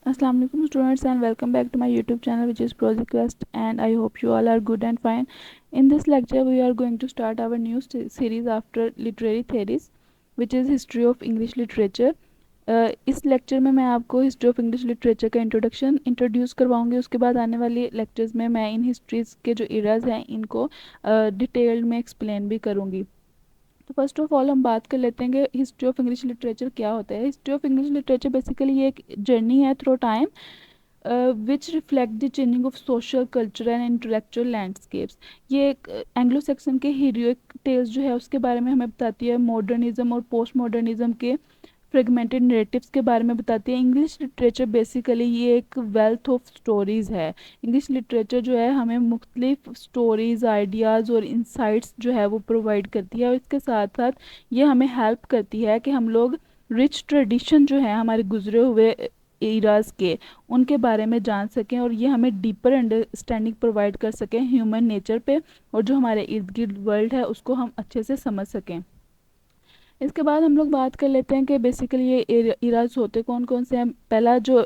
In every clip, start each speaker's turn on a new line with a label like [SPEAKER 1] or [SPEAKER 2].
[SPEAKER 1] Assalamu alaikum students and welcome back to my YouTube channel which is ProziQuest, and I hope you all are good and fine. In this lecture we are going to start our new series after literary theories which is history of English literature. इस lecture में मैं आपको history of English literature का introduce करवाऊंगी। उसके बाद आने वाली lectures में मैं इन हिस्ट्रीज़ के जो इराज हैं इनको डिटेल्ड में एक्सप्लेन भी करूंगी। तो फर्स्ट ऑफ ऑल हम बात कर लेते हैं कि हिस्ट्री ऑफ इंग्लिश लिटरेचर क्या होता है। History of English literature basically ये एक जर्नी है through time which reflect the changing of social culture and intellectual landscapes. ये एक एंग्लो सेक्सन के हीरोइक टेल्स जो है उसके बारे में हमें बताती है, मॉडर्निज्म और पोस्ट मॉडर्निज्म के फ्रेगमेंटेड नरेटिव्स के बारे में बताती है। इंग्लिश लिटरेचर बेसिकली ये एक वेल्थ ऑफ स्टोरीज़ है। इंग्लिश लिटरेचर जो है हमें मुख्तलिफ स्टोरीज़, आइडियाज़ और इंसाइट्स जो है वो प्रोवाइड करती है, और इसके साथ साथ ये हमें हेल्प करती है कि हम लोग रिच ट्रेडिशन जो है हमारे गुजरे हुए इराज के उनके बारे में जान सकें, और ये हमें डीपर अंडरस्टैंडिंग प्रोवाइड कर सकें ह्यूमन नेचर पे, और जो हमारे इर्द गिर्द वर्ल्ड है उसको हम अच्छे से समझ सकें। इसके बाद हम लोग बात कर लेते हैं कि बेसिकली ये इराज होते कौन कौन से हैं। पहला जो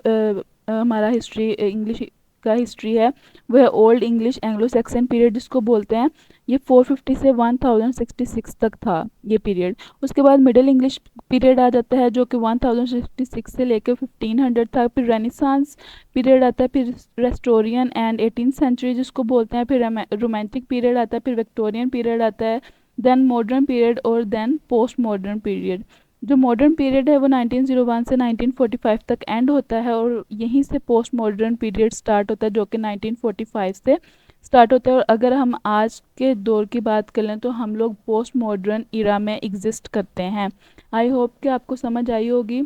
[SPEAKER 1] हमारा हिस्ट्री इंग्लिश का हिस्ट्री है वो है old English Anglo Saxon period जिसको बोलते हैं। ये 450 से 1066 तक था ये पीरियड। उसके बाद मिडिल इंग्लिश पीरियड आ जाता है जो कि 1066 से लेकर 1500 था। फिर रेनेसांस पीरियड आता है, फिर रेस्टोरियन एंड 18th सेंचुरी जिसको बोलते हैं, फिर रोमांटिक पीरियड आता है, फिर विक्टोरियन पीरियड आता है, देन मॉडर्न पीरियड और देन पोस्ट मॉडर्न पीरियड। जो मॉडर्न पीरियड है वो 1901 से 1945 तक एंड होता है, और यहीं से पोस्ट मॉडर्न पीरियड स्टार्ट होता है जो कि 1945 से स्टार्ट होता है। और अगर हम आज के दौर की बात कर लें तो हम लोग पोस्ट मॉडर्न इरा में एग्जिस्ट करते हैं। आई होप कि आपको समझ आई होगी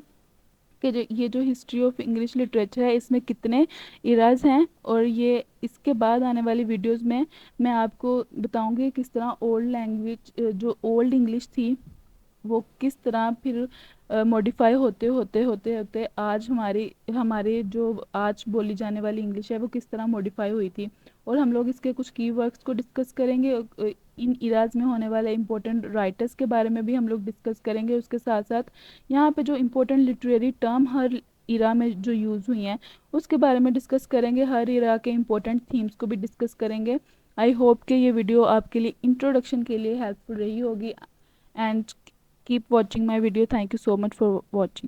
[SPEAKER 1] कि ये जो हिस्ट्री ऑफ इंग्लिश लिटरेचर है इसमें कितने इराज हैं, और ये इसके बाद आने वाली वीडियोस में मैं आपको बताऊंगी किस तरह ओल्ड लैंग्वेज जो ओल्ड इंग्लिश थी वो किस तरह फिर मॉडिफाई होते होते होते होते आज हमारी हमारे जो आज बोली जाने वाली इंग्लिश है वो किस तरह मॉडिफाई हुई थी। और हम लोग इसके कुछ की वर्ड्स को डिस्कस करेंगे, इन इराज में होने वाले इंपॉर्टेंट राइटर्स के बारे में भी हम लोग डिस्कस करेंगे। उसके साथ साथ यहाँ पे जो इम्पोर्टेंट लिटरेरी टर्म हर इरा में जो यूज़ हुई हैं उसके बारे में डिस्कस करेंगे, हर इरा के इम्पोर्टेंट थीम्स को भी डिस्कस करेंगे। आई होप कि ये वीडियो आपके लिए इंट्रोडक्शन के लिए हेल्पफुल रही होगी, and keep watching my video. Thank you so much for watching.